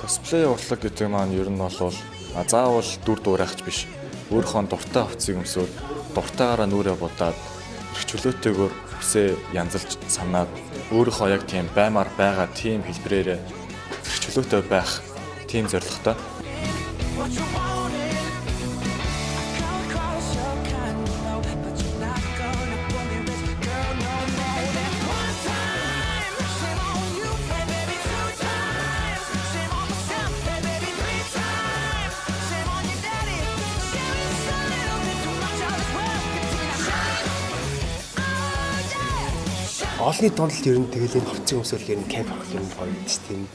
Косплей урлаг гэдэг маань ер нь бол заавал дүр дуурайхч биш. Өөрийнхөө дуртай хувцсыг өмсөд, дуртайгаараа нүрээ будаад, эрх чөлөөтэйгээр хүсээ янзалж санаад өөрийнхөө яг тийм баймаар байгаа тийм хэлбэрээр эрх чөлөөтэй байх тийм зорилготой. Олонний донд л ер нь тэгэл энэ хувцсыг өмсөөл ер нь кайф авах юм гоё гэж тийм